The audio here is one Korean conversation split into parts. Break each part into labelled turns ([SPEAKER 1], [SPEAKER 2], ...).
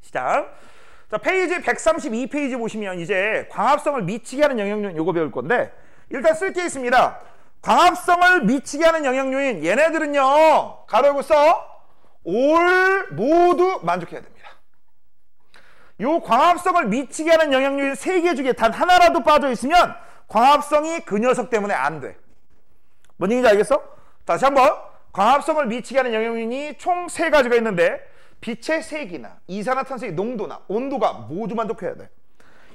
[SPEAKER 1] 시작. 자, 페이지 132페이지 보시면 이제 광합성을 미치게 하는 영향요인 요거 배울 건데, 일단 쓸 게 있습니다. 광합성을 미치게 하는 영향요인, 얘네들은요 가로 열고 써, 올 모두 만족해야 됩니다. 요 광합성을 미치게 하는 영향요인 3개 중에 단 하나라도 빠져 있으면 광합성이 그 녀석 때문에 안 돼. 뭔 얘기인지 알겠어? 다시 한번. 광합성을 미치게 하는 영향요인이 총 3가지가 있는데, 빛의 색이나 이산화탄소의 농도나 온도가 모두 만족해야 돼.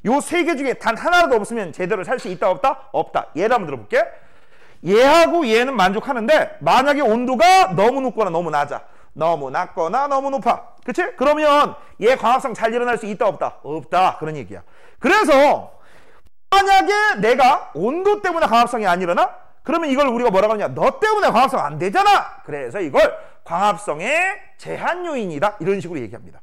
[SPEAKER 1] 요 3개 중에 단 하나라도 없으면 제대로 살 수 있다 없다? 없다. 얘를 한번 들어볼게. 얘하고 얘는 만족하는데, 만약에 온도가 너무 높거나 너무 낮아, 너무 낮거나 너무 높아, 그치? 그러면 얘 광합성 잘 일어날 수 있다 없다? 없다. 그런 얘기야. 그래서 만약에 내가 온도 때문에 광합성이 안 일어나? 그러면 이걸 우리가 뭐라고 하냐? 너 때문에 광합성 안 되잖아. 그래서 이걸 광합성의 제한 요인이다, 이런 식으로 얘기합니다.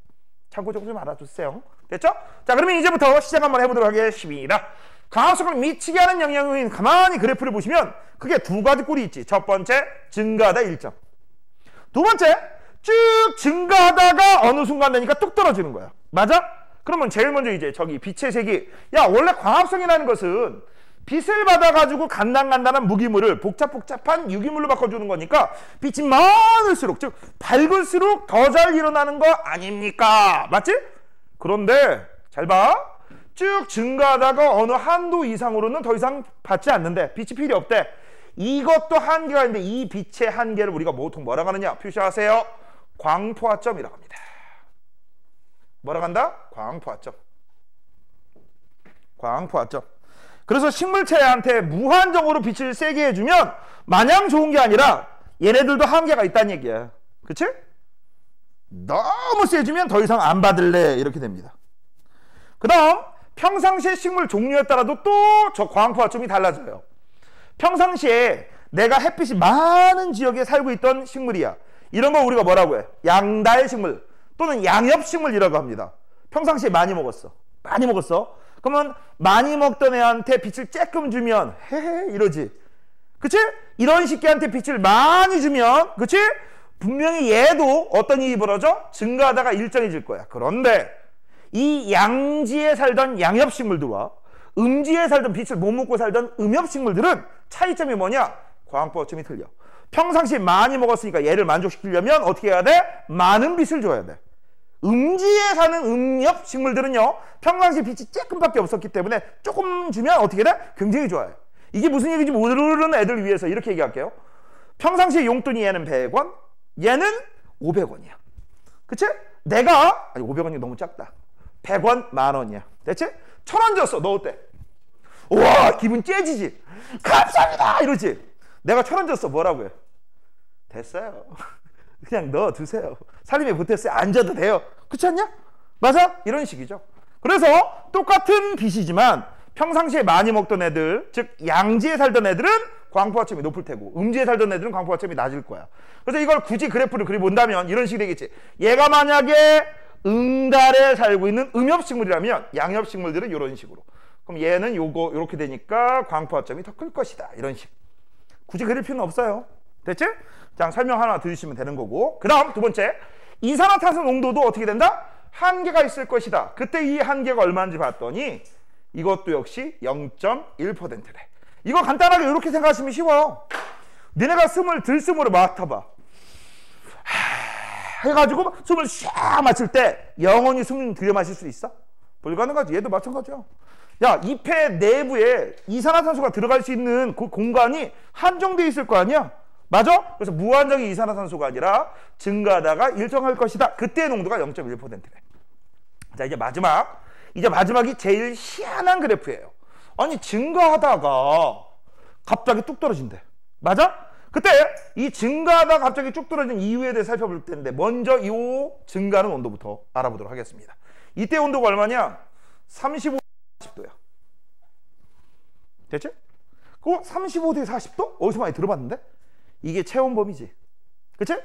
[SPEAKER 1] 참고적으로 좀 알아주세요. 됐죠? 자, 그러면 이제부터 시작 한번 해보도록 하겠습니다. 광합성을 미치게 하는 영향요인, 가만히 그래프를 보시면 크게 2가지 꼴이 있지. 첫 번째, 증가하다 일정. 두 번째, 쭉 증가하다가 어느 순간 되니까 뚝 떨어지는 거야. 맞아? 그러면 제일 먼저 이제 저기 빛의 색이, 야, 원래 광합성이라는 것은 빛을 받아가지고 간단간단한 무기물을 복잡복잡한 유기물로 바꿔주는 거니까 빛이 많을수록, 즉 밝을수록 더 잘 일어나는 거 아닙니까? 맞지? 그런데 잘 봐. 쭉 증가하다가 어느 한도 이상으로는 더 이상 받지 않는데, 빛이 필요 없대. 이것도 한계가 있는데, 이 빛의 한계를 우리가 보통 뭐라고 하느냐? 표시하세요. 광포화점이라고 합니다. 뭐라고 한다? 광포화점. 광포화점. 그래서 식물체한테 무한정으로 빛을 세게 해주면 마냥 좋은 게 아니라 얘네들도 한계가 있다는 얘기야. 그치? 너무 세주면 더 이상 안 받을래, 이렇게 됩니다. 그 다음, 평상시의 식물 종류에 따라도 또 저 광포화점이 달라져요. 평상시에 내가 햇빛이 많은 지역에 살고 있던 식물이야. 이런 거 우리가 뭐라고 해? 양달식물 또는 양엽식물이라고 합니다. 평상시에 많이 먹었어. 많이 먹었어. 그러면 많이 먹던 애한테 빛을 쬐끔 주면 헤헤 이러지. 그치? 이런 식기한테 빛을 많이 주면, 그치? 분명히 얘도 어떤 일이 벌어져? 증가하다가 일정해질 거야. 그런데 이 양지에 살던 양엽식물들과 음지에 살던 빛을 못 먹고 살던 음엽식물들은 차이점이 뭐냐? 광포화점이 틀려. 평상시에 많이 먹었으니까 얘를 만족시키려면 어떻게 해야 돼? 많은 빛을 줘야 돼. 음지에 사는 음엽식물들은요, 평상시 빛이 조금밖에 없었기 때문에 조금 주면 어떻게 돼? 굉장히 좋아요. 이게 무슨 얘기인지 모르는 애들 위해서 이렇게 얘기할게요. 평상시에 용돈이 얘는 100원, 얘는 500원이야. 그치? 내가, 아니 500원이 너무 작다. 100원, 만원이야. 됐지? 1000원 줬어. 너 어때? 우와, 기분 째지지? 감사합니다! 이러지? 내가 1000원 줬어. 뭐라고 해? 됐어요. 그냥 넣어두세요. 살림에 보탰어요. 안 줘도 돼요. 그렇지 않냐? 맞아? 이런 식이죠. 그래서 똑같은 빛이지만 평상시에 많이 먹던 애들, 즉 양지에 살던 애들은 광포화점이 높을 테고, 음지에 살던 애들은 광포화점이 낮을 거야. 그래서 이걸 굳이 그래프를 그려본다면 이런 식이 되겠지. 얘가 만약에 응달에 살고 있는 음엽식물이라면 양엽식물들은 이런 식으로. 그럼 얘는 요거 요렇게 되니까 광포화점이 더 클 것이다. 이런 식. 굳이 그릴 필요는 없어요. 됐지? 자, 설명 하나 들으시면 되는 거고. 그 다음 두 번째, 이산화탄소 농도도 어떻게 된다? 한계가 있을 것이다. 그때 이 한계가 얼마인지 봤더니 이것도 역시 0.1%래. 이거 간단하게 이렇게 생각하시면 쉬워요. 너네가 숨을 들숨으로 맡아봐. 해가지고 숨을 샥 마실 때 영원히 숨 들여 마실 수 있어? 불가능하지. 얘도 마찬가지야. 야, 잎의 내부에 이산화탄소가 들어갈 수 있는 그 공간이 한정되어 있을 거 아니야? 맞아? 그래서 무한정의 이산화탄소가 아니라 증가하다가 일정할 것이다. 그때의 농도가 0.1%래. 자, 이제 마지막. 이제 마지막이 제일 희한한 그래프예요. 아니, 증가하다가 갑자기 뚝 떨어진대. 맞아? 그때 이 증가하다가 갑자기 쭉 떨어진 이유에 대해 살펴볼 텐데, 먼저 이 증가하는 온도부터 알아보도록 하겠습니다. 이때 온도가 얼마냐? 35도 40도야. 됐지? 그 35도에 40도? 어디서 많이 들어봤는데? 이게 체온범위지. 그치?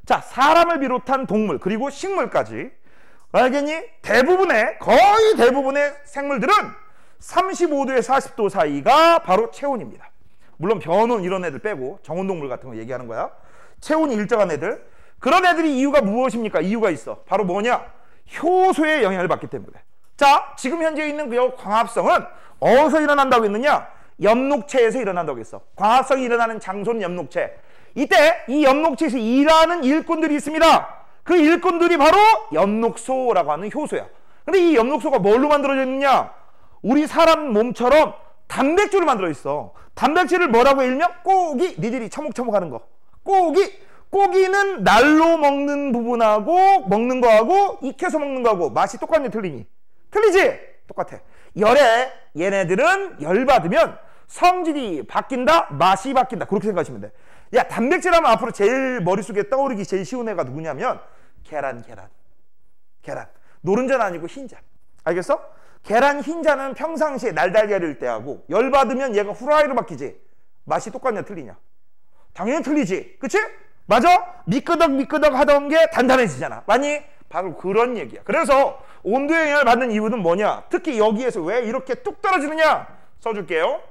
[SPEAKER 1] 자, 사람을 비롯한 동물 그리고 식물까지, 알겠니? 거의 대부분의 생물들은 35도에 40도 사이가 바로 체온입니다. 물론 변온 이런 애들 빼고 정온동물 같은 거 얘기하는 거야. 체온이 일정한 애들. 그런 애들이 이유가 무엇입니까? 이유가 있어. 바로 뭐냐? 효소의 영향을 받기 때문에. 자, 지금 현재 있는 그 광합성은 어디서 일어난다고 했느냐? 엽록체에서 일어난다고 했어. 광합성이 일어나는 장소는 엽록체. 이때 이 엽록체에서 일하는 일꾼들이 있습니다. 그 일꾼들이 바로 엽록소라고 하는 효소야. 근데 이 엽록소가 뭘로 만들어져 있느냐? 우리 사람 몸처럼 단백질을 만들어 있어. 단백질을 뭐라고 일명? 꼬기. 니들이 처먹처먹하는 거. 꼬기. 꼬기는 날로 먹는 부분하고 먹는 거하고 익혀서 먹는 거하고 맛이 똑같니 틀리니? 틀리지? 똑같아. 열에 얘네들은 열 받으면 성질이 바뀐다, 맛이 바뀐다. 그렇게 생각하시면 돼. 야, 단백질 하면 앞으로 제일 머릿속에 떠오르기 제일 쉬운 애가 누구냐면 계란. 노른자는 아니고 흰자. 알겠어? 계란 흰자는 평상시에 날달걀일 때 하고 열 받으면 얘가 후라이로 바뀌지. 맛이 똑같냐 틀리냐? 당연히 틀리지. 그치? 맞아? 미끄덕 하던 게 단단해지잖아. 맞니? 바로 그런 얘기야. 그래서 온도의 영향을 받는 이유는 뭐냐? 특히 여기에서 왜 이렇게 뚝 떨어지느냐? 써줄게요.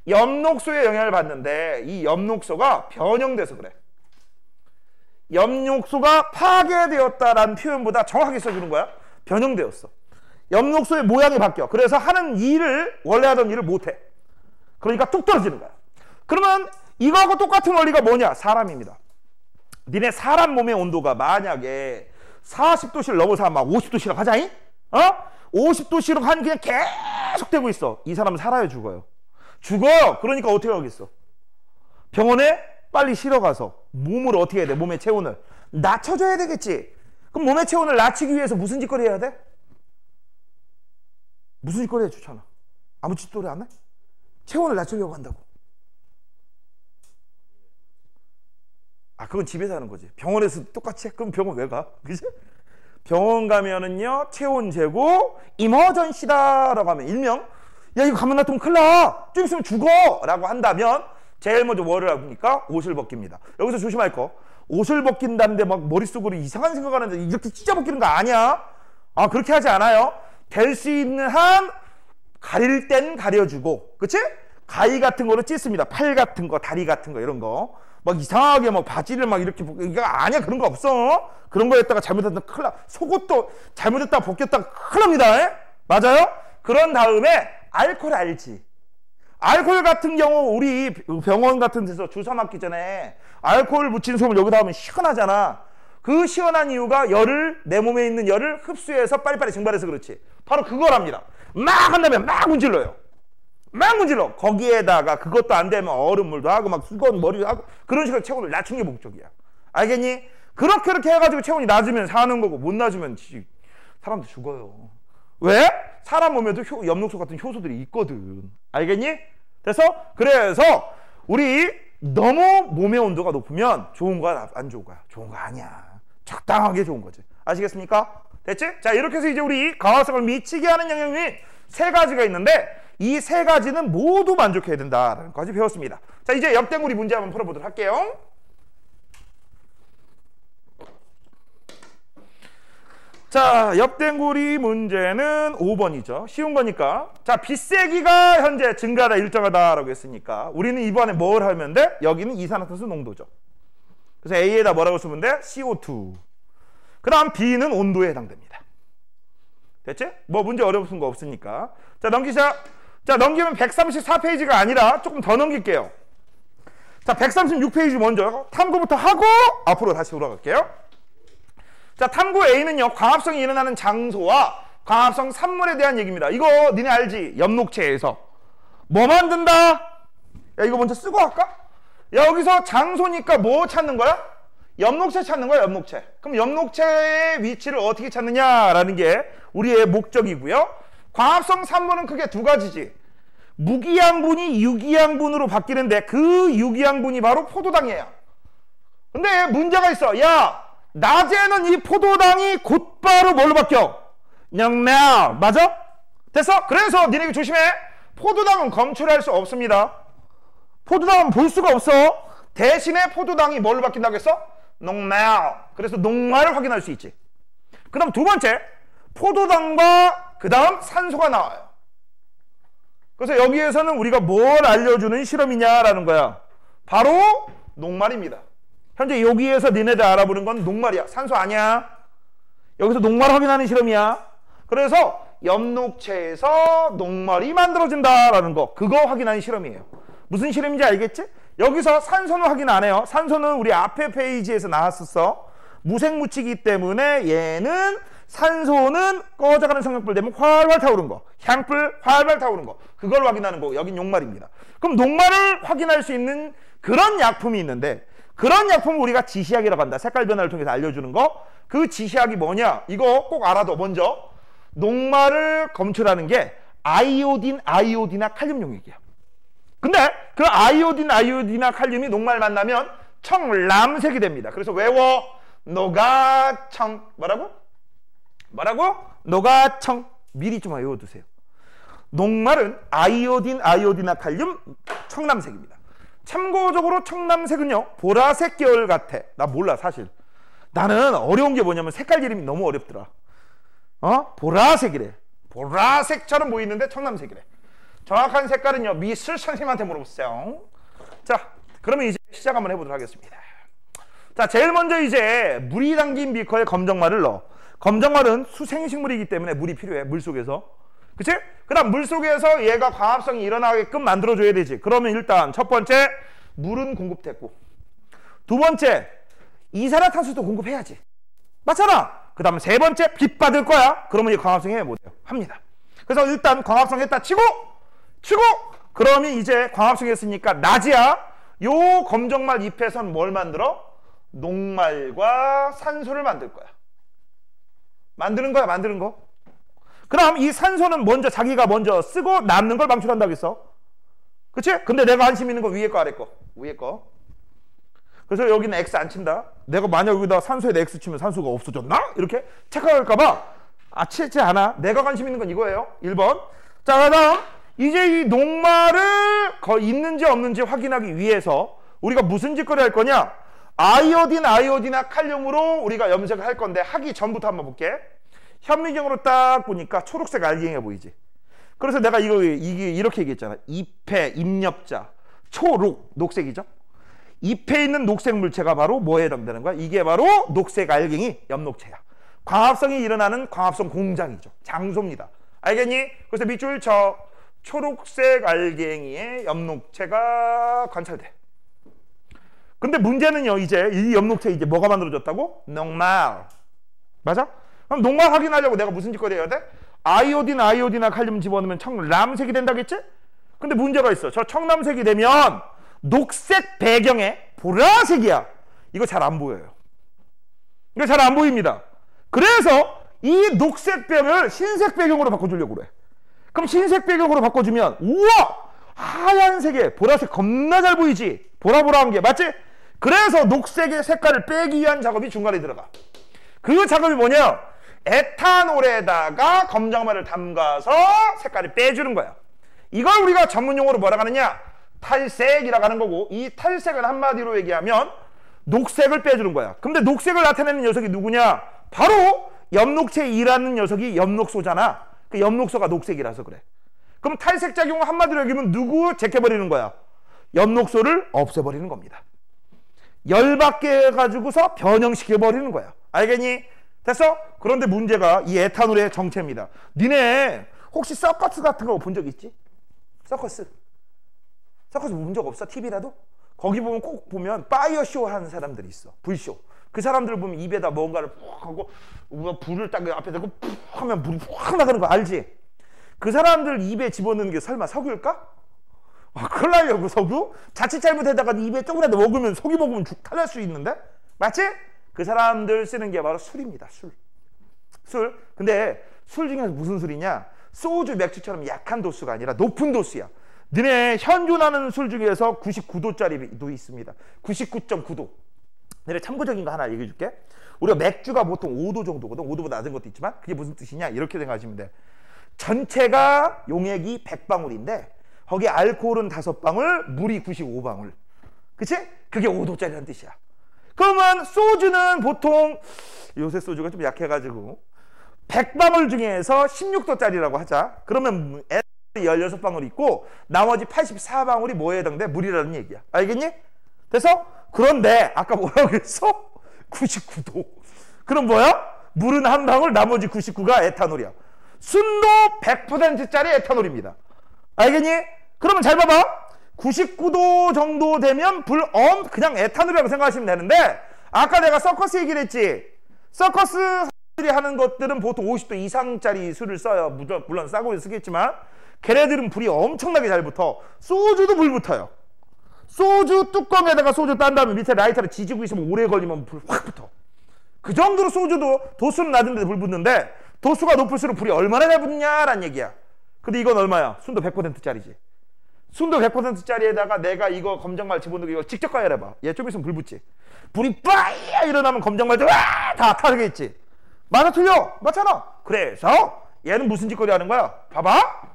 [SPEAKER 1] 엽록소의 영향을 받는데 이 엽록소가 변형돼서 그래. 엽록소가 파괴되었다라는 표현보다 정확하게 써주는 거야. 변형되었어. 엽록소의 모양이 바뀌어. 그래서 하는 일을 원래 하던 일을 못해. 그러니까 뚝 떨어지는 거야. 그러면 이거하고 똑같은 원리가 뭐냐? 사람입니다. 니네 사람 몸의 온도가 만약에 40도씨를 넘어서 막 50도씨라고 하자잉? 50도씨로 한 그냥 계속 되고 있어. 이 사람은 살아요, 죽어요? 죽어요. 그러니까 어떻게 하겠어? 병원에 빨리 실어가서 몸을 어떻게 해야 돼? 몸의 체온을 낮춰줘야 되겠지. 그럼 몸의 체온을 낮추기 위해서 무슨 짓거리 해야 돼? 무슨 짓거리 해? 좋잖아. 아무 짓거리 안 해? 체온을 낮추려고 한다고. 그건 집에서 하는 거지. 병원에서 똑같이 해? 그럼 병원 왜 가? 그치? 병원 가면은요, 체온 재고, 이머전시다라고 하면, 일명, 야, 이거 가만 놔두면 큰일 나! 좀 있으면 죽어! 라고 한다면, 제일 먼저 뭐를 합니까? 옷을 벗깁니다. 여기서 조심할 거. 옷을 벗긴다는데 막 머릿속으로 이상한 생각하는데 이렇게 찢어 벗기는 거 아니야? 그렇게 하지 않아요. 될 수 있는 한, 가릴 땐 가려주고, 그치? 가위 같은 거로 찢습니다. 팔 같은 거, 다리 같은 거, 이런 거. 막 이상하게 막 바지를 막 이렇게 이거 아니야. 그런 거 없어. 그런 거 했다가 잘못했다가 큰일 나. 속옷도 잘못했다가 벗겼다가 큰일 납니다. 에? 맞아요? 그런 다음에 알코올 알지? 알코올 같은 경우 우리 병원 같은 데서 주사 맞기 전에 알코올 묻힌 솜을 여기다 하면 시원하잖아. 그 시원한 이유가 열을, 내 몸에 있는 열을 흡수해서 빨리빨리 증발해서 그렇지. 바로 그거랍니다. 막 한다면 막 문질러요. 막 문질러. 거기에다가 그것도 안 되면 얼음물도 하고 막 수건 머리도 하고 그런 식으로 체온을 낮추는 게 목적이야. 알겠니? 그렇게 해가지고 체온이 낮으면 사는 거고 못 낮으면 사람도 죽어요. 왜? 사람 몸에도 엽록소 같은 효소들이 있거든. 알겠니? 그래서 우리 너무 몸의 온도가 높으면 좋은 거야 안 좋은 거야? 좋은 거 아니야. 적당하게 좋은 거지. 아시겠습니까? 됐지? 자, 이렇게 해서 이제 우리 강화성을 미치게 하는 영역이 세 가지가 있는데 이 세 가지는 모두 만족해야 된다라는 것까지 배웠습니다. 자, 이제 역대물이 문제 한번 풀어보도록 할게요. 자, 역대물이 문제는 5번이죠. 쉬운 거니까. 자, 빛세기가 현재 증가하다 일정하다라고 했으니까 우리는 이번에 뭘 하면 돼? 여기는 이산화탄소 농도죠. 그래서 A에다 뭐라고 쓰면 돼? CO2. 그 다음 B는 온도에 해당됩니다. 됐지? 뭐 문제 어려운 거 없으니까. 자, 넘기자. 자, 넘기면 134페이지가 아니라 조금 더 넘길게요. 자, 136페이지 먼저 탐구부터 하고 앞으로 다시 돌아갈게요. 자, 탐구 A는요, 광합성이 일어나는 장소와 광합성 산물에 대한 얘기입니다. 이거 니네 알지? 엽록체에서 뭐 만든다? 야, 이거 먼저 쓰고 할까? 여기서 장소니까 뭐 찾는 거야? 엽록체 찾는 거야, 엽록체. 그럼 엽록체의 위치를 어떻게 찾느냐라는 게 우리의 목적이고요. 광합성 산물은 크게 두 가지지. 무기양분이 유기양분으로 바뀌는데 그 유기양분이 바로 포도당이에요. 근데 문제가 있어. 야, 낮에는 이 포도당이 곧바로 뭘로 바뀌어? 영양. 맞아? 됐어? 그래서 니네 조심해. 포도당은 검출할 수 없습니다. 포도당은 볼 수가 없어. 대신에 포도당이 뭘로 바뀐다고 했어? 녹말. 그래서 녹말을 확인할 수 있지. 그 다음 두 번째, 포도당과 그 다음 산소가 나와요. 그래서 여기에서는 우리가 뭘 알려주는 실험이냐라는 거야. 바로 녹말입니다. 현재 여기에서 니네들 알아보는 건 녹말이야. 산소 아니야. 여기서 녹말 확인하는 실험이야. 그래서 엽록체에서 녹말이 만들어진다라는 거, 그거 확인하는 실험이에요. 무슨 실험인지 알겠지? 여기서 산소는 확인 안 해요. 산소는 우리 앞에 페이지에서 나왔었어. 무색무치기 때문에 얘는 산소는 꺼져가는 성역불 되면 활활 타오른 거, 향불 활활 타오른 거, 그걸 확인하는 거. 여긴 녹말입니다. 그럼 녹말을 확인할 수 있는 그런 약품이 있는데, 그런 약품을 우리가 지시약이라고 한다. 색깔 변화를 통해서 알려주는 거. 그 지시약이 뭐냐? 이거 꼭 알아둬. 먼저 녹말을 검출하는 게 아이오딘이나 칼륨 용액이야. 근데 그 아이오딘이나 칼륨이 녹말 만나면 청람색이 됩니다. 그래서 외워. 노가청. 뭐라고? 노가청. 미리 좀 외워두세요. 녹말은 아이오딘이나 칼륨 청람색입니다. 참고적으로 청람색은요, 보라색 계열 같아. 나 몰라, 사실. 나는 어려운 게 뭐냐면 색깔 이름이 너무 어렵더라. 보라색이래. 보라색처럼 보이는데 청람색이래. 정확한 색깔은요, 미술 선생님한테 물어보세요. 자, 그러면 이제 시작 한번 해보도록 하겠습니다. 자, 제일 먼저 이제 물이 담긴 비커에 검정말을 넣어. 검정말은 수생식물이기 때문에 물이 필요해. 물속에서. 그치? 그 다음 물속에서 얘가 광합성이 일어나게끔 만들어줘야 되지. 그러면 일단 첫 번째, 물은 공급됐고, 두 번째, 이산화탄소도 공급해야지. 맞잖아. 그 다음에 세 번째, 빛 받을 거야. 그러면 이 광합성 해 못해요. 합니다. 그래서 일단 광합성 했다 치고 그러면 이제 광합성 했으니까 낮이야. 요 검정말 잎에선 뭘 만들어? 녹말과 산소를 만들 거야. 만드는 거. 그럼 이 산소는 먼저 자기가 먼저 쓰고 남는 걸 방출한다고 했어. 그치? 근데 내가 관심 있는 거 위에 거 아래 거. 위에 거. 그래서 여기는 X 안 친다. 내가 만약 여기다 산소에다 X 치면 산소가 없어졌나? 이렇게 착각할까봐 치지 않아. 내가 관심 있는 건 이거예요. 1번. 자, 그 다음 이제 이 녹말을 있는지 없는지 확인하기 위해서 우리가 무슨 짓거리 할 거냐? 아이오딘이나 칼륨으로 우리가 염색을 할 건데, 하기 전부터 한번 볼게. 현미경으로 딱 보니까 초록색 알갱이가 보이지. 그래서 내가 이게 이렇게 얘기했잖아. 잎의 입력자 초록, 녹색이죠. 잎에 있는 녹색 물체가 바로 뭐에 해당되는 거야? 이게 바로 녹색 알갱이 엽록체야. 광합성이 일어나는 광합성 공장이죠. 장소입니다. 알겠니? 그래서 밑줄 쳐. 초록색 알갱이의 엽록체가 관찰돼. 근데 문제는요, 이제 이 엽록체 이제 뭐가 만들어졌다고? 녹말. 맞아? 그럼 녹말 확인하려고 내가 무슨 짓거리 해야 돼? 아이오딘이나 칼륨 집어넣으면 청람색이 된다겠지? 근데 문제가 있어. 저 청람색이 되면 녹색 배경에 보라색이야. 이거 잘 안 보여요. 이거 잘 안 보입니다. 그래서 이 녹색 배경을 흰색 배경으로 바꿔주려고 그래. 그럼 흰색 배경으로 바꿔주면 우와! 하얀색에 보라색 겁나 잘 보이지? 보라보라한 게 맞지? 그래서 녹색의 색깔을 빼기 위한 작업이 중간에 들어가. 그 작업이 뭐냐? 에탄올에다가 검정말을 담가서 색깔을 빼주는 거야. 이걸 우리가 전문용어로 뭐라고 하느냐? 탈색이라고 하는 거고, 이 탈색은 한마디로 얘기하면 녹색을 빼주는 거야. 근데 녹색을 나타내는 녀석이 누구냐? 바로 엽록체에 일하는 녀석이 엽록소잖아. 그 엽록소가 녹색이라서 그래. 그럼 탈색 작용을 한마디로 얘기하면 누구 제껴버리는 거야? 엽록소를 없애버리는 겁니다. 열받게 해가지고서 변형시켜버리는 거야. 알겠니? 됐어? 그런데 문제가 이 에탄올의 정체입니다. 니네 혹시 서커스 같은 거 본 적 있지? 서커스 본 적 없어? TV라도? 거기 보면 꼭 보면 파이어쇼 하는 사람들이 있어. 불쇼. 그 사람들 보면 입에다 뭔가를 푹 하고 불을 딱 앞에 대고 푹 하면 불이 확 나가는 거 알지? 그 사람들 입에 집어넣는 게 설마 석유일까? 큰일 나려고 석유? 자칫 잘못하다가 입에 조금이라도 먹으면 석유 먹으면 죽 탈날 수 있는데? 맞지? 그 사람들 쓰는 게 바로 술입니다. 술. 근데 술 중에서 무슨 술이냐? 소주, 맥주처럼 약한 도수가 아니라 높은 도수야. 너네 현존하는 술 중에서 99도짜리도 있습니다. 99.9도. 내가 참고적인 거 하나 얘기해 줄게. 우리가 맥주가 보통 5도 정도거든. 5도보다 낮은 것도 있지만 그게 무슨 뜻이냐? 이렇게 생각하시면 돼. 전체가 용액이 100방울인데 거기 알코올은 5방울, 물이 95방울. 그치? 그게 5도짜리라는 뜻이야. 그러면 소주는 보통 요새 소주가 좀 약해가지고 100방울 중에서 16도짜리라고 하자. 그러면 16방울 있고 나머지 84방울이 뭐에 해당돼? 물이라는 얘기야. 알겠니? 그래서 그런데 아까 뭐라고 했어? 99도. 그럼 뭐야? 물은 한 방울, 나머지 99가 에탄올이야. 순도 100%짜리 에탄올입니다. 알겠니? 그러면 잘 봐봐. 99도 정도 되면 그냥 에탄올이라고 생각하시면 되는데, 아까 내가 서커스 얘기를 했지. 서커스들이 하는 것들은 보통 50도 이상짜리 술을 써요. 물론 싸고 쓰겠지만 걔네들은 불이 엄청나게 잘 붙어. 소주도 불 붙어요. 소주 뚜껑에다가 소주 딴 다음에 밑에 라이터를 지지고 있으면 오래 걸리면 불 확 붙어. 그 정도로 소주도 도수는 낮은데 불 붙는데, 도수가 높을수록 불이 얼마나 잘 붙냐라는 얘기야. 근데 이건 얼마야? 순도 100%짜리지. 순도 100%짜리에다가 내가 이거 검정말 집어넣고 이거 직접 가열해봐. 얘 좀 있으면 불 붙지. 불이 빠이야 일어나면 검정말도 다 타겠지. 맞아 틀려? 맞잖아. 그래서 얘는 무슨 짓거리 하는 거야? 봐봐.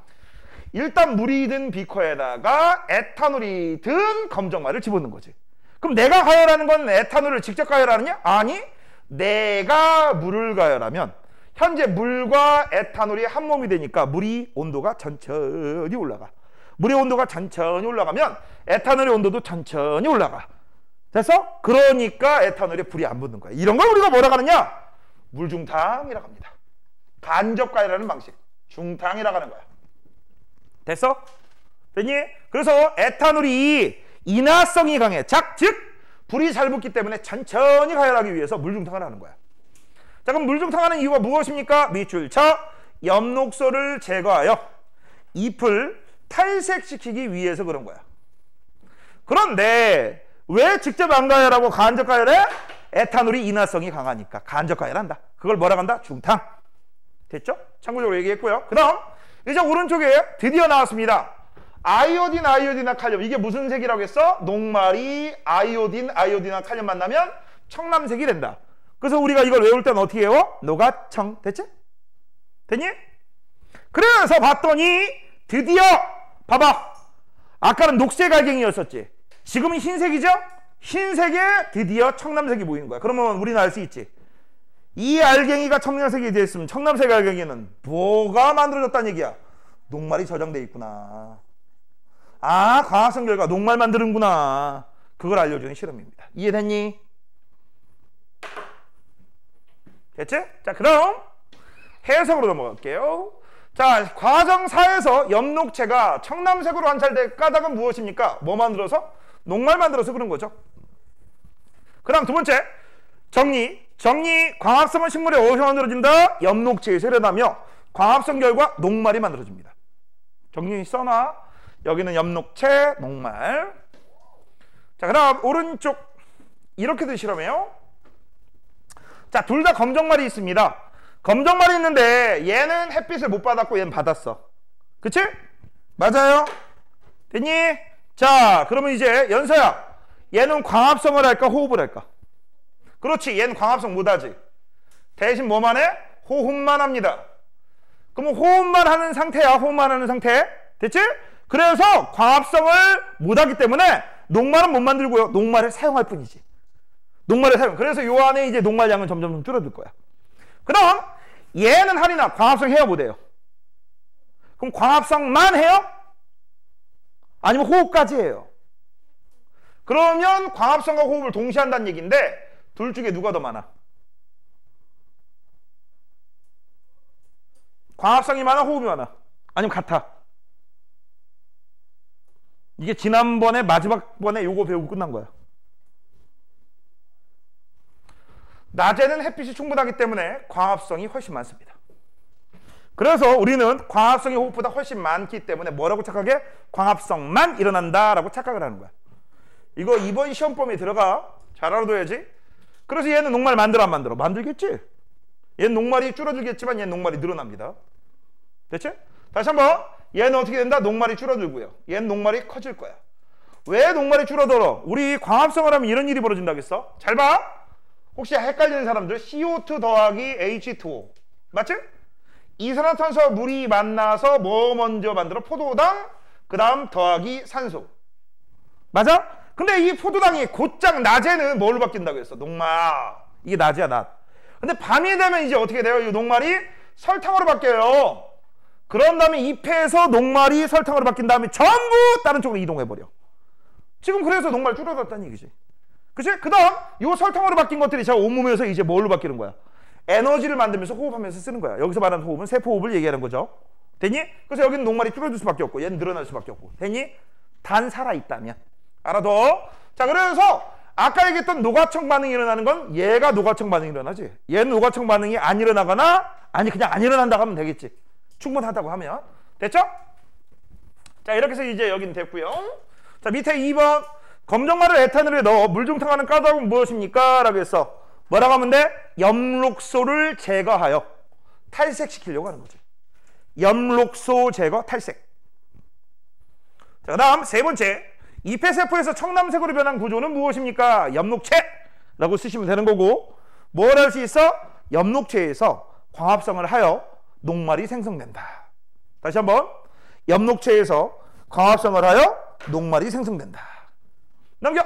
[SPEAKER 1] 일단 물이 든 비커에다가 에탄올이 든 검정말을 집어넣는 거지. 그럼 내가 가열하는 건 에탄올을 직접 가열하느냐? 아니, 내가 물을 가열하면 현재 물과 에탄올이 한 몸이 되니까 물이 온도가 천천히 올라가. 물의 온도가 천천히 올라가면 에탄올의 온도도 천천히 올라가. 됐어? 그러니까 에탄올에 불이 안 붙는 거야. 이런 걸 우리가 뭐라고 하느냐? 물중탕이라고 합니다. 간접 가열하는 방식. 중탕이라고 하는 거야. 됐어? 됐니? 그래서 에탄올이 인화성이 강해. 즉 불이 잘 붙기 때문에 천천히 가열하기 위해서 물중탕을 하는 거야. 자, 그럼 물중탕하는 이유가 무엇입니까? 밑줄 쳐. 엽록소를 제거하여 잎을 탈색시키기 위해서 그런 거야. 그런데 왜 직접 안 가열하고 간접 가열해? 에탄올이 인화성이 강하니까 간접 가열한다. 그걸 뭐라고 한다? 중탕. 됐죠? 참고적으로 얘기했고요. 그 다음 이제 오른쪽에 드디어 나왔습니다. 아이오딘과 칼륨. 이게 무슨 색이라고 했어? 녹말이 아이오딘과 칼륨 만나면 청남색이 된다. 그래서 우리가 이걸 외울 때는 어떻게 외워? 노가청. 됐지? 됐니? 그래서 봤더니 드디어 봐봐. 아까는 녹색 알갱이였었지. 지금은 흰색이죠? 흰색에 드디어 청남색이 보이는 거야. 그러면 우리는 알 수 있지. 이 알갱이가 청남색이 됐으면 청남색 알갱이는 뭐가 만들어졌다는 얘기야? 녹말이 저장돼 있구나. 아, 과학성 결과 녹말 만드는구나. 그걸 알려주는 실험입니다. 이해됐니? 됐지? 자, 그럼 해석으로 넘어갈게요. 자, 과정 4에서 엽록체가 청남색으로 관찰될 까닭은 무엇입니까? 뭐 만들어서? 녹말 만들어서 그런 거죠. 그 다음 두 번째, 정리. 광합성은 식물에 어디서 만들어진다? 엽록체에서 일어나며 광합성 결과 녹말이 만들어집니다. 정리 써놔. 여기는 엽록체, 녹말. 자, 그 다음 오른쪽 이렇게도 실험해요. 자, 둘 다 검정말이 있습니다. 검정말이 있는데 얘는 햇빛을 못 받았고 얘는 받았어. 그치? 맞아요? 됐니? 자, 그러면 이제 연서야, 얘는 광합성을 할까 호흡을 할까? 그렇지, 얘는 광합성 못하지. 대신 뭐만 해? 호흡만 합니다. 그러면 호흡만 하는 상태야. 호흡만 하는 상태. 됐지? 그래서 광합성을 못하기 때문에 녹말은 못 만들고요. 녹말을 사용할 뿐이지. 녹말을 사용. 그래서 요 안에 이제 녹말량은 점점 줄어들 거야. 그 다음 얘는 하리나 광합성 해요 못해요? 그럼 광합성만 해요? 아니면 호흡까지 해요? 그러면 광합성과 호흡을 동시에 한다는 얘기인데 둘 중에 누가 더 많아? 광합성이 많아? 호흡이 많아? 아니면 같아? 이게 지난번에 마지막 번에 요거 배우고 끝난 거야. 낮에는 햇빛이 충분하기 때문에 광합성이 훨씬 많습니다. 그래서 우리는 광합성이 호흡보다 훨씬 많기 때문에 뭐라고 착각해? 광합성만 일어난다라고 착각을 하는 거야. 이거 이번 시험범위에 들어가. 잘 알아둬야지. 그래서 얘는 녹말 만들어 안 만들어? 만들겠지. 얘는 녹말이 줄어들겠지만 얘는 녹말이 늘어납니다. 됐지? 다시 한번. 얘는 어떻게 된다? 녹말이 줄어들고요. 얘는 녹말이 커질 거야. 왜 녹말이 줄어들어? 우리 광합성을 하면 이런 일이 벌어진다겠어? 잘 봐. 혹시 헷갈리는 사람들 CO2 더하기 H2O 맞지? 이산화탄소와 물이 만나서 뭐 먼저 만들어? 포도당, 그 다음 더하기 산소. 맞아? 근데 이 포도당이 곧장 낮에는 뭘로 바뀐다고 했어? 녹말. 이게 낮이야, 낮. 근데 밤이 되면 이제 어떻게 돼요? 이 녹말이 설탕으로 바뀌어요. 그런 다음에 잎에서 녹말이 설탕으로 바뀐 다음에 전부 다른 쪽으로 이동해버려. 지금 그래서 녹말 줄어들었다는 얘기지. 그치? 그 다음 이 설탕으로 바뀐 것들이 자 온몸에서 이제 뭘로 바뀌는 거야? 에너지를 만들면서 호흡하면서 쓰는 거야. 여기서 말하는 호흡은 세포호흡을 얘기하는 거죠. 됐니? 그래서 여기는 녹말이 줄어들 수밖에 없고 얘는 늘어날 수밖에 없고. 됐니? 단 살아있다면. 알아둬. 자, 그래서 아까 얘기했던 노과청 반응이 일어나는 건 얘가 노과청 반응이 일어나지. 얘는 노과청 반응이 안 일어나거나 아니 그냥 안 일어난다고 하면 되겠지. 충분하다고 하면. 됐죠? 자, 이렇게 해서 이제 여기는 됐고요. 자, 밑에 2번 검정말을 에탄올에 넣어 물중탕하는 까닭은 무엇입니까? 라고 해서 뭐라고 하면 돼? 엽록소를 제거하여 탈색시키려고 하는 거지. 엽록소 제거 탈색. 자, 그 다음 세 번째, 잎회세포에서 청남색으로 변한 구조는 무엇입니까? 엽록체라고 쓰시면 되는 거고, 뭘 할 수 있어? 엽록체에서 광합성을 하여 녹말이 생성된다. 다시 한번, 엽록체에서 광합성을 하여 녹말이 생성된다. 넘겨.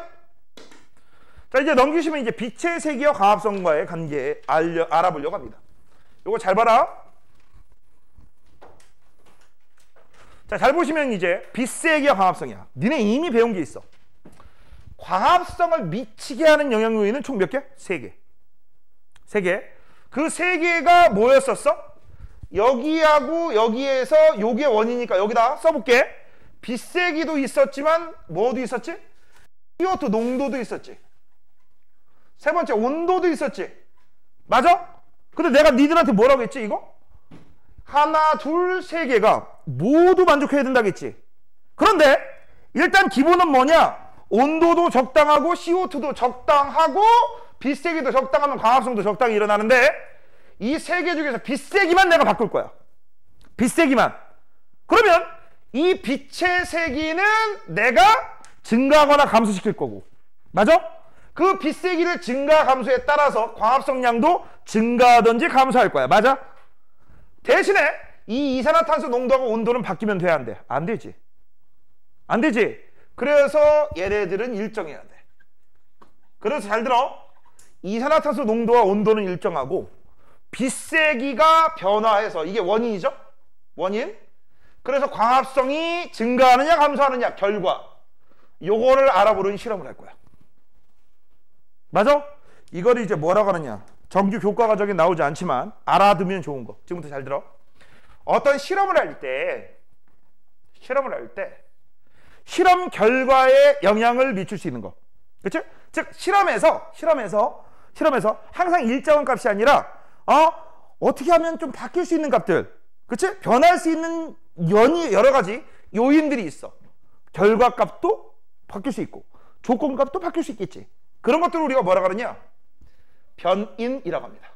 [SPEAKER 1] 자, 이제 넘기시면 이제 빛의 세기와 광합성과의 관계 알아보려고 합니다. 요거 잘 봐라. 자, 잘 보시면 이제 빛세기와 광합성이야. 니네 이미 배운 게 있어. 광합성을 미치게 하는 영향요인은 총 몇 개? 3개. 3개. 그 3개가 뭐였었어? 여기하고 여기에서 요게 원이니까 여기다 써볼게. 빛세기도 있었지만 뭐도 있었지? CO2 농도도 있었지. 세 번째 온도도 있었지. 맞아? 근데 내가 니들한테 뭐라고 했지 이거? 하나, 둘, 세 개가 모두 만족해야 된다겠지. 그런데 일단 기본은 뭐냐? 온도도 적당하고 CO2도 적당하고 빛세기도 적당하면 광합성도 적당히 일어나는데 이 세 개 중에서 빛세기만 내가 바꿀 거야. 빛세기만. 그러면 이 빛의 세기는 내가 증가하거나 감소시킬 거고. 맞아? 그 빛세기를 증가 감소에 따라서 광합성량도 증가하든지 감소할 거야. 맞아? 대신에 이 이산화탄소 농도하고 온도는 바뀌면 돼, 안 돼? 안 되지. 안 되지. 그래서 얘네들은 일정해야 돼. 그래서 잘 들어. 이산화탄소 농도와 온도는 일정하고 빛세기가 변화해서 이게 원인이죠? 원인. 그래서 광합성이 증가하느냐 감소하느냐 결과. 요거를 알아보는 실험을 할 거야. 맞아? 이거를 이제 뭐라고 하느냐. 정규 교과 과정에 나오지 않지만 알아두면 좋은 거. 지금부터 잘 들어. 어떤 실험을 할 때 실험 결과에 영향을 미칠 수 있는 거. 그렇죠? 즉 실험에서 항상 일정한 값이 아니라 어떻게 하면 좀 바뀔 수 있는 값들. 그렇지? 변할 수 있는 여러 가지 요인들이 있어. 결과값도 바뀔 수 있고 조건값도 바뀔 수 있겠지. 그런 것들을 우리가 뭐라고 하느냐? 변인이라고 합니다.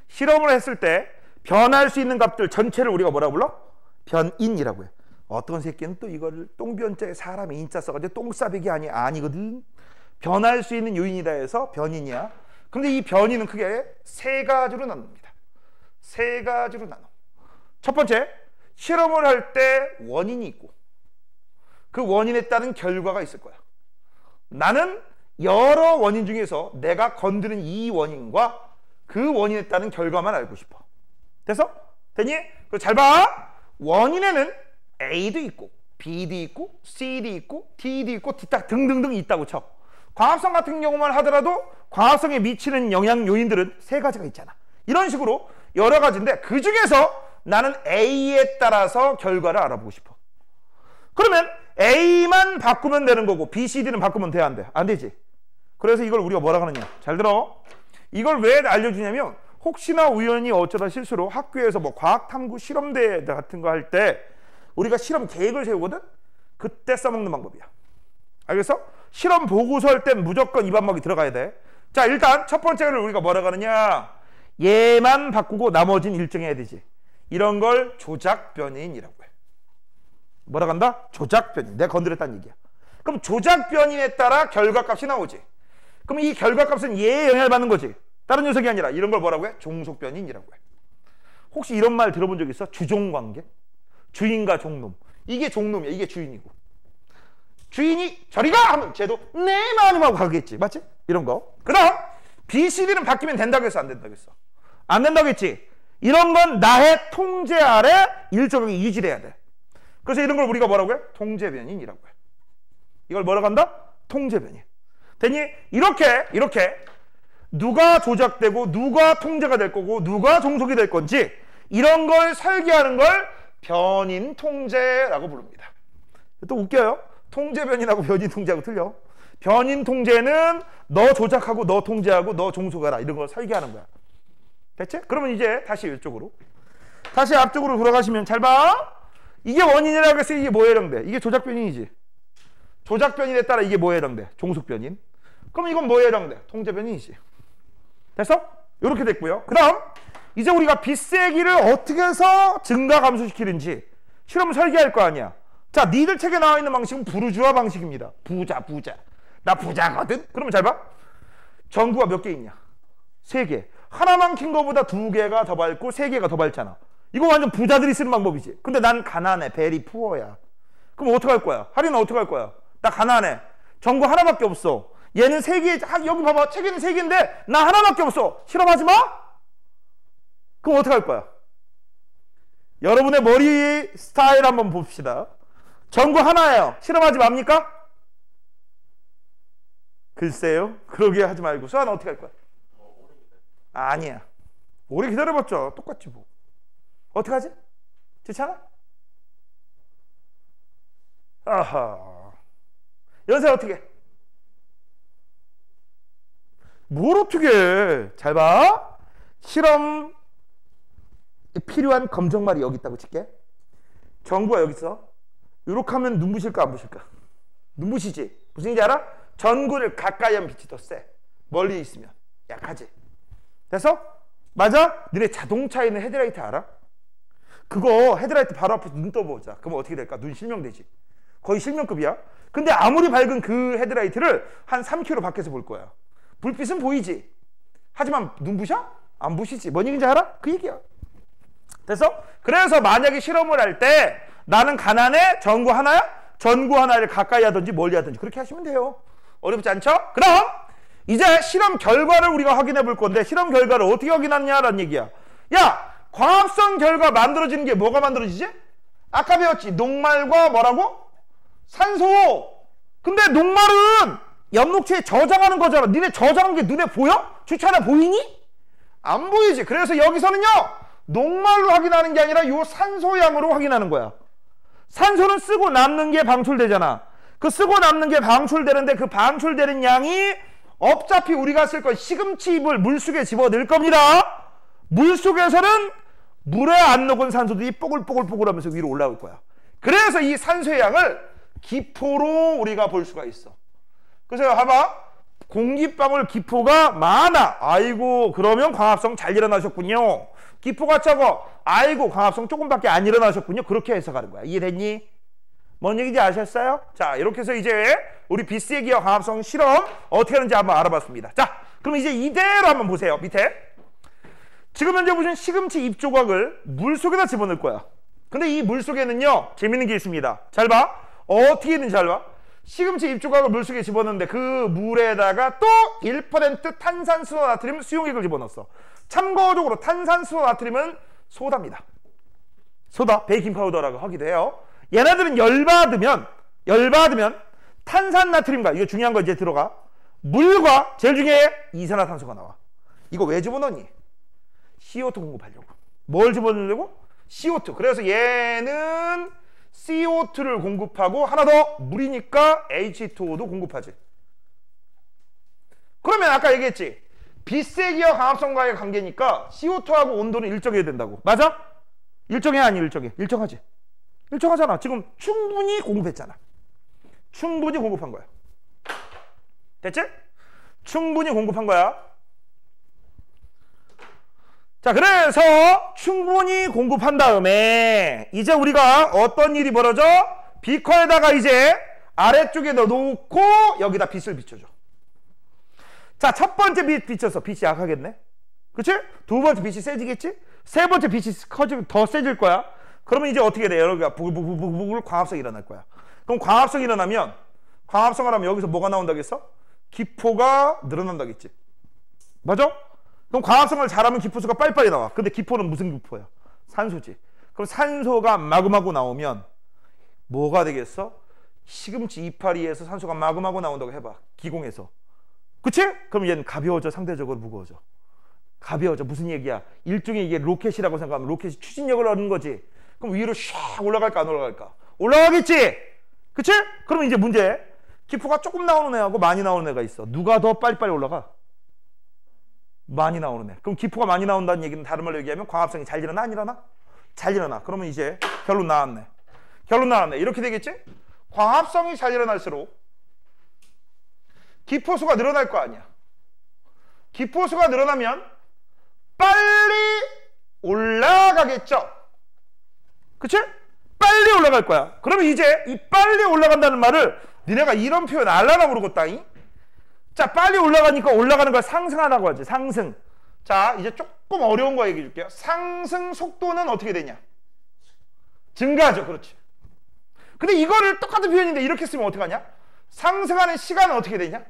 [SPEAKER 1] 실험을 했을 때 변할 수 있는 값들 전체를 우리가 뭐라고 불러? 변인이라고 해. 어떤 새끼는 또 이거를 똥변자에 사람이 인자 써가지고 똥싸배기 아니거든. 변할 수 있는 요인이다 해서 변인이야. 근데 이 변인은 크게 세 가지로 나눕니다. 세 가지로 나눠. 첫 번째, 실험을 할 때 원인이 있고 그 원인에 따른 결과가 있을 거야. 나는 여러 원인 중에서 내가 건드는 이 원인과 그 원인에 따른 결과만 알고 싶어. 됐어? 됐니? 잘 봐. 원인에는 A도 있고 B도 있고 C도 있고 D도 있고 딱 등등등 있다고 쳐. 광합성 같은 경우만 하더라도 광합성에 미치는 영향 요인들은 세 가지가 있잖아. 이런 식으로 여러 가지인데 그 중에서 나는 A에 따라서 결과를 알아보고 싶어. 그러면 A만 바꾸면 되는 거고 B, C, D는 바꾸면 돼, 안 돼? 안 되지. 그래서 이걸 우리가 뭐라고 하느냐. 잘 들어. 이걸 왜 알려주냐면 혹시나 우연히 어쩌다 실수로 학교에서 뭐 과학탐구 실험대 같은 거 할 때 우리가 실험 계획을 세우거든? 그때 써먹는 방법이야. 알겠어? 실험 보고서 할 땐 무조건 이 방법이 들어가야 돼. 자, 일단 첫 번째를 우리가 뭐라고 하느냐. 얘만 바꾸고 나머지는 일정해야 되지. 이런 걸 조작변인이라고 해. 뭐라고 한다? 조작변인. 내가 건드렸다는 얘기야. 그럼 조작변인에 따라 결과값이 나오지. 그럼 이 결과값은 얘에 영향을 받는 거지. 다른 녀석이 아니라 이런 걸 뭐라고 해? 종속변인이라고 해. 혹시 이런 말 들어본 적 있어? 주종관계? 주인과 종놈. 이게 종놈이야. 이게 주인이고. 주인이 저리 가! 하면 쟤도 네 마음하고 가겠지. 맞지? 이런 거. 그 다음 B, C, D는 바뀌면 된다고 했어? 안 된다고 했어? 안 된다고 했지? 이런 건 나의 통제 아래 일정하게 유지돼야 돼. 그래서 이런 걸 우리가 뭐라고 해? 통제변인이라고 해. 이걸 뭐라고 한다? 통제변인. 되니? 이렇게 누가 조작되고 누가 통제가 될 거고 누가 종속이 될 건지 이런 걸 설계하는 걸 변인 통제라고 부릅니다. 또 웃겨요. 통제 변인하고 변인 통제하고 틀려. 변인 통제는 너 조작하고 너 통제하고 너 종속하라 이런 걸 설계하는 거야. 됐지? 그러면 이제 다시 이쪽으로. 다시 앞쪽으로 돌아가시면 잘 봐. 이게 원인이라고 했으니 이게 뭐에 해당돼? 이게 조작 변인이지. 조작 변인에 따라 이게 뭐에 해당돼? 종속 변인. 그럼 이건 뭐에 해당돼? 통제 변인이지. 됐어? 이렇게 됐고요. 그 다음 이제 우리가 빛세기를 어떻게 해서 증가 감소시키는지 실험을 설계할 거 아니야. 자, 니들 책에 나와 있는 방식은 부르주아 방식입니다. 부자. 나 부자거든? 그러면 잘 봐. 전구가 몇 개 있냐? 3개. 하나만 킨 거보다 2개가 더 밝고 3개가 더 밝잖아. 이거 완전 부자들이 쓰는 방법이지. 근데 난 가난해. 베리 푸어야. 그럼 어떡할 거야? 하리는 어떡할 거야? 나 가난해. 전구 하나밖에 없어. 얘는 3개, 여기 봐봐. 책에는 3개인데 나 하나밖에 없어. 실험하지 마? 그럼 어떡할 거야? 여러분의 머리 스타일 한번 봅시다. 전구 하나예요. 실험하지 맙니까? 글쎄요. 그러게 하지 말고. 수아는 어떻게 할 거야? 아니야. 오래 기다려봤죠. 똑같지 뭐. 어떡하지? 좋잖아? 아하. 연세 어떻게? 뭘 어떻게 해? 잘 봐. 실험 필요한 검정말이 여기 있다고 칠게. 전구가 여기 있어. 요렇게 하면 눈부실까 안 부실까? 눈부시지? 무슨 얘기인지 알아? 전구를 가까이 하면 빛이 더 세. 멀리 있으면 약하지. 됐어? 맞아? 너네 자동차에 있는 헤드라이트 알아? 그거 헤드라이트 바로 앞에서 눈 떠보자. 그러면 어떻게 될까? 눈 실명되지. 거의 실명급이야. 근데 아무리 밝은 그 헤드라이트를 한 3km 밖에서 볼 거야. 불빛은 보이지. 하지만 눈부셔? 안 부시지. 뭔 얘기인지 알아? 그 얘기야. 됐어? 그래서 만약에 실험을 할 때 나는 가난해? 전구 하나야? 전구 하나를 가까이 하든지 멀리 하든지 그렇게 하시면 돼요. 어렵지 않죠? 그럼 이제 실험 결과를 우리가 확인해 볼 건데 실험 결과를 어떻게 확인하냐라는 얘기야. 야! 광합성 결과 만들어지는 게 뭐가 만들어지지? 아까 배웠지? 녹말과 뭐라고? 산소! 근데 녹말은 엽록체에 저장하는 거잖아. 니네 저장한 게 눈에 보여? 주차나 보이니? 안 보이지. 그래서 여기서는요 녹말로 확인하는 게 아니라 요 산소양으로 확인하는 거야. 산소는 쓰고 남는 게 방출되잖아. 그 쓰고 남는 게 방출되는데 그 방출되는 양이 어차피 우리가 쓸 건 시금치 잎을 물속에 집어넣을 겁니다. 물속에서는 물에 안 녹은 산소들이 뽀글뽀글 하면서 위로 올라올 거야. 그래서 이 산소의 양을 기포로 우리가 볼 수가 있어. 그래서 봐봐. 공기방울 기포가 많아. 아이고 그러면 광합성 잘 일어나셨군요. 기포가 적어. 아이고 광합성 조금밖에 안 일어나셨군요. 그렇게 해석하는 거야. 이해됐니? 뭔 얘기인지 아셨어요? 자 이렇게 해서 이제 우리 빛세기와 광합성 실험 어떻게 하는지 한번 알아봤습니다. 자 그럼 이제 이대로 한번 보세요. 밑에 지금 현재 보시면 시금치 잎 조각을 물속에다 집어넣을 거야. 근데 이 물속에는요 재밌는 게 있습니다. 잘 봐. 어떻게 있는지 잘 봐. 시금치 잎 조각을 물속에 집어넣는데 그 물에다가 또 1% 탄산수소 나트륨 수용액을 집어넣었어. 참고적으로 탄산수소 나트륨은 소다입니다. 소다, 베이킹파우더라고 하기도 해요. 얘네들은 열받으면 탄산나트륨과 이거 중요한 거 이제 들어가. 물과 제일 중요해 이산화탄소가 나와. 이거 왜 집어넣니? CO2 공급하려고. 뭘 집어넣으려고? CO2. 그래서 얘는 CO2를 공급하고 하나 더 물이니까 H2O도 공급하지. 그러면 아까 얘기했지. 빛세기와 광합성과의 관계니까 CO2하고 온도는 일정해야 된다고. 맞아? 일정해 아니 일정해? 일정하지. 일정하잖아. 지금 충분히 공급했잖아. 충분히 공급한 거야. 됐지? 충분히 공급한 거야. 자, 그래서 충분히 공급한 다음에 이제 우리가 어떤 일이 벌어져? 비커에다가 이제 아래쪽에 넣어놓고 여기다 빛을 비춰줘. 자, 첫 번째 빛 비춰서 빛이 약하겠네? 그치? 두 번째 빛이 세지겠지? 세 번째 빛이 커지면 더 세질 거야. 그러면 이제 어떻게 돼? 여기가 부글부글 광합성이 일어날 거야. 그럼 광합성이 일어나면 광합성을 하면 여기서 뭐가 나온다겠어? 기포가 늘어난다겠지. 맞아? 그럼 광합성을 잘하면 기포수가 빨리빨리 나와. 근데 기포는 무슨 기포야? 산소지. 그럼 산소가 마구마구 나오면 뭐가 되겠어? 시금치 이파리에서 산소가 마구마구 나온다고 해봐. 기공에서. 그치? 그럼 얘는 가벼워져, 상대적으로 무거워져. 가벼워져. 무슨 얘기야? 일종의 이게 로켓이라고 생각하면 로켓이 추진력을 얻는 거지. 그럼 위로 샥 올라갈까 안 올라갈까? 올라가겠지? 그치? 그럼 이제 문제. 기포가 조금 나오는 애하고 많이 나오는 애가 있어. 누가 더 빨리빨리 올라가? 많이 나오는 애. 그럼 기포가 많이 나온다는 얘기는 다른 말로 얘기하면 광합성이 잘 일어나? 안 일어나? 잘 일어나. 그러면 이제 결론 나왔네. 결론 나왔네. 이렇게 되겠지? 광합성이 잘 일어날수록 기포수가 늘어날 거 아니야. 기포수가 늘어나면 빨리 올라가겠죠? 그치? 빨리 올라갈 거야. 그러면 이제 이 빨리 올라간다는 말을 니네가 이런 표현 알라나 모르겠다잉? 자, 빨리 올라가니까 올라가는 걸 상승하라고 하지. 상승. 자, 이제 조금 어려운 거 얘기해 줄게요. 상승 속도는 어떻게 되냐? 증가하죠. 그렇지. 근데 이거를 똑같은 표현인데 이렇게 쓰면 어떡하냐? 상승하는 시간은 어떻게 되냐?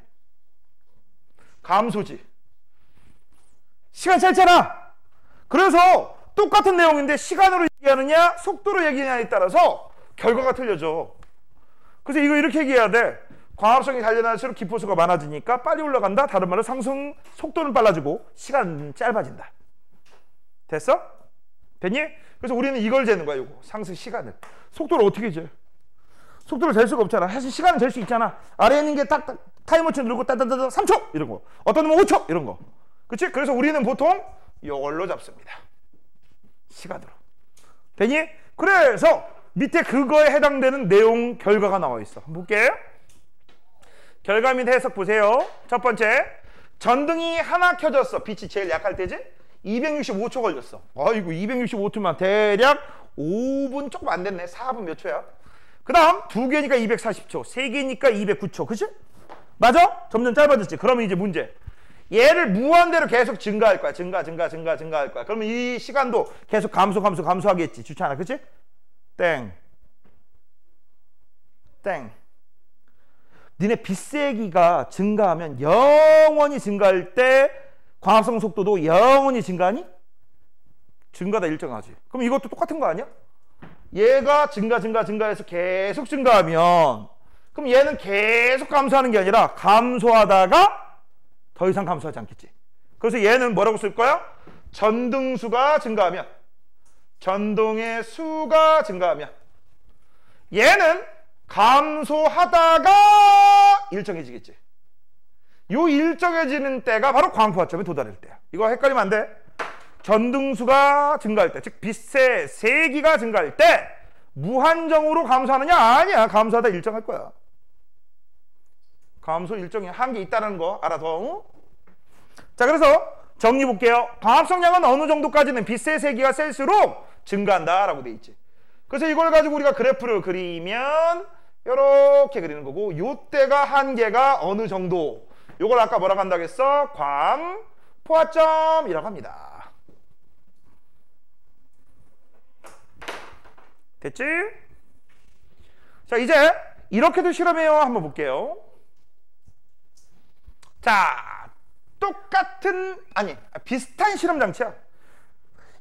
[SPEAKER 1] 감소지. 시간 짧잖아. 그래서 똑같은 내용인데 시간으로 얘기하느냐 속도로 얘기하느냐에 따라서 결과가 틀려져. 그래서 이거 이렇게 얘기해야 돼. 광합성이 잘 일어날수록 기포수가 많아지니까 빨리 올라간다. 다른 말로 상승 속도는 빨라지고 시간은 짧아진다. 됐어? 됐니? 그래서 우리는 이걸 재는 거야. 이거 상승 시간을. 속도를 어떻게 재? 속도를 잴 수가 없잖아. 사실 시간은 잴 수 있잖아. 아래에 있는 게 딱 타이머치 누르고 따다다다 3초 이런 거. 어떤 놈은 5초 이런 거. 그치? 그래서 우리는 보통 이걸로 잡습니다. 시간으로. 되니? 그래서 밑에 그거에 해당되는 내용 결과가 나와 있어. 한번 볼게요. 결과 및 해석 보세요. 첫 번째, 전등이 하나 켜졌어. 빛이 제일 약할 때지? 265초 걸렸어. 아이고 265초면 대략 5분 조금 안 됐네. 4분 몇 초야? 그 다음 2개니까 240초, 3개니까 209초. 그치? 맞아? 점점 짧아졌지. 그러면 이제 문제. 얘를 무한대로 계속 증가할 거야. 증가할 거야. 그러면 이 시간도 계속 감소하겠지. 좋지 않아? 그치? 땡. 니네 빛세기가 증가하면 영원히 증가할 때 광합성 속도도 영원히 증가하니? 증가다 일정하지. 그럼 이것도 똑같은 거 아니야? 얘가 증가해서 계속 증가하면 그럼 얘는 계속 감소하는 게 아니라 감소하다가 더 이상 감소하지 않겠지. 그래서 얘는 뭐라고 쓸 거야? 전등수가 증가하면, 전동의 수가 증가하면, 얘는 감소하다가 일정해지겠지. 요 일정해지는 때가 바로 광포화점에 도달할 때야. 이거 헷갈리면 안 돼. 전등수가 증가할 때, 즉 빛의 세기가 증가할 때 무한정으로 감소하느냐? 아니야. 감소하다 일정할 거야. 감소 일정이 한계 있다는 거 알아둬. 자, 그래서 정리 볼게요. 광합성량은 어느 정도까지는 빛의 세기가 셀수록 증가한다 라고 돼 있지. 그래서 이걸 가지고 우리가 그래프를 그리면 이렇게 그리는 거고, 요때가 한계가 어느 정도, 요걸 아까 뭐라고 한다고 했어? 광포화점이라고 합니다. 됐지? 자, 이제 이렇게도 실험해요. 한번 볼게요. 자, 비슷한 실험 장치야.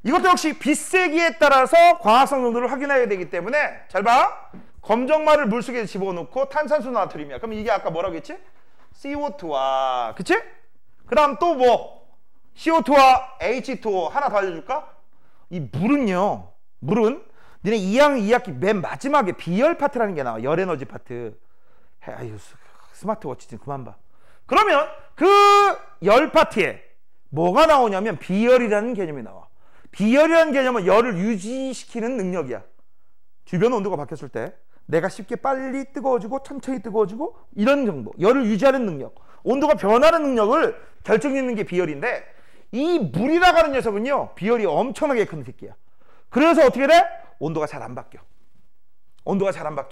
[SPEAKER 1] 이것도 역시 빛세기에 따라서 광합성 농도를 확인해야 되기 때문에 잘 봐. 검정말을 물속에 집어넣고 탄산수 나트륨이야. 그럼 이게 아까 뭐라고 했지? CO2와, 그치? 그 다음 또 뭐? CO2와 H2O 하나 더 알려줄까? 이 물은요, 물은 니네 2학기 맨 마지막에 비열 파트라는 게 나와. 열 에너지 파트. 아유, 스마트워치 좀 그만 봐. 그러면 그 열 파트에 뭐가 나오냐면 비열이라는 개념이 나와. 비열이라는 개념은 열을 유지시키는 능력이야. 주변 온도가 바뀌었을 때 내가 쉽게 빨리 뜨거워지고 천천히 뜨거워지고 이런 정도. 열을 유지하는 능력, 온도가 변하는 능력을 결정짓는 게 비열인데, 이 물이라고 하는 녀석은요, 비열이 엄청나게 큰 새끼야. 그래서 어떻게 돼? 온도가 잘 안 바뀌어.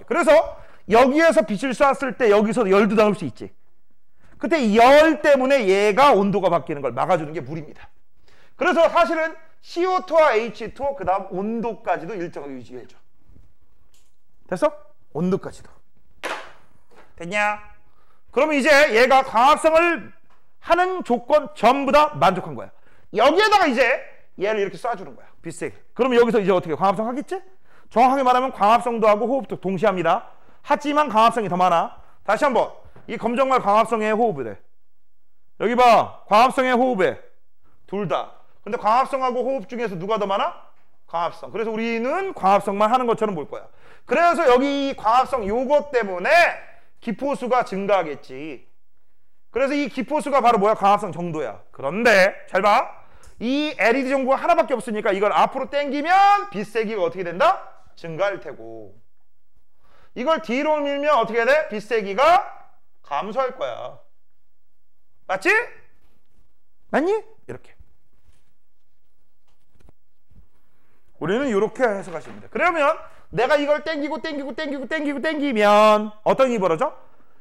[SPEAKER 1] 그래서 여기에서 빛을 쐈을 때 여기서 열도 나올 수 있지. 그때 열 때문에 얘가 온도가 바뀌는 걸 막아주는 게 물입니다. 그래서 사실은 CO2와 H2O 그 다음 온도까지도 일정하게 유지해줘. 됐어? 온도까지도. 됐냐? 그러면 이제 얘가 광합성을 하는 조건 전부 다 만족한 거야. 여기에다가 이제 얘를 이렇게 쏴주는 거야. 빛세기. 그러면 여기서 이제 어떻게 광합성 하겠지? 정확하게 말하면 광합성도 하고 호흡도 동시에 합니다. 하지만 광합성이 더 많아. 다시 한번 이 검정말 광합성에 호흡을 해. 여기 봐. 광합성의 호흡에. 둘 다. 근데 광합성하고 호흡 중에서 누가 더 많아? 광합성. 그래서 우리는 광합성만 하는 것처럼 볼 거야. 그래서 여기 광합성 요것 때문에 기포수가 증가하겠지. 그래서 이 기포수가 바로 뭐야? 광합성 정도야. 그런데 잘 봐. 이 LED 전구가 하나밖에 없으니까 이걸 앞으로 당기면 빛세기가 어떻게 된다? 증가할 테고. 이걸 뒤로 밀면 어떻게 돼? 빛세기가 감소할 거야. 맞지? 맞니? 이렇게. 우리는 이렇게 해석하시면 돼. 그러면 내가 이걸 땡기면 어떤 일이 벌어져?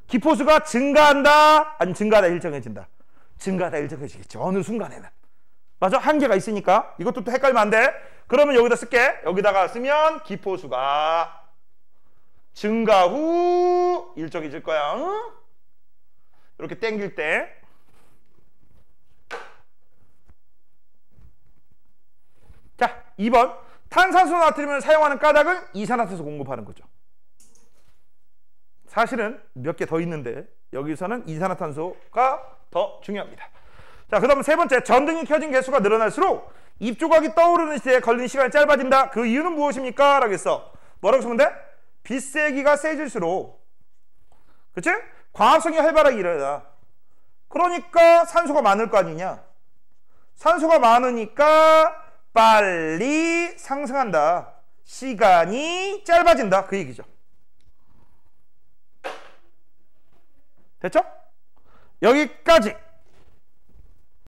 [SPEAKER 1] 기포수가 증가한다? 아니 증가하다 일정해진다. 증가하다 일정해지겠지. 어느 순간에는. 맞아? 한계가 있으니까. 이것도 또 헷갈리면 안 돼. 그러면 여기다 쓸게. 여기다가 쓰면 기포수가 증가 후 일정해질 거야. 응? 이렇게 땡길 때. 자, 2번. 탄산수 나트륨을 사용하는 까닭은 이산화탄소 공급하는 거죠. 사실은 몇 개 더 있는데 여기서는 이산화탄소가 더 중요합니다. 자, 그 다음 세 번째. 전등이 켜진 개수가 늘어날수록 입조각이 떠오르는 시대에 걸리는 시간이 짧아진다. 그 이유는 무엇입니까? 라고 했어. 뭐라고 쓰면 돼? 빛세기가 세질수록, 그치? 광합성이 활발하게 일어나. 그러니까 산소가 많을 거 아니냐. 산소가 많으니까 빨리 상승한다. 시간이 짧아진다. 그 얘기죠. 됐죠? 여기까지.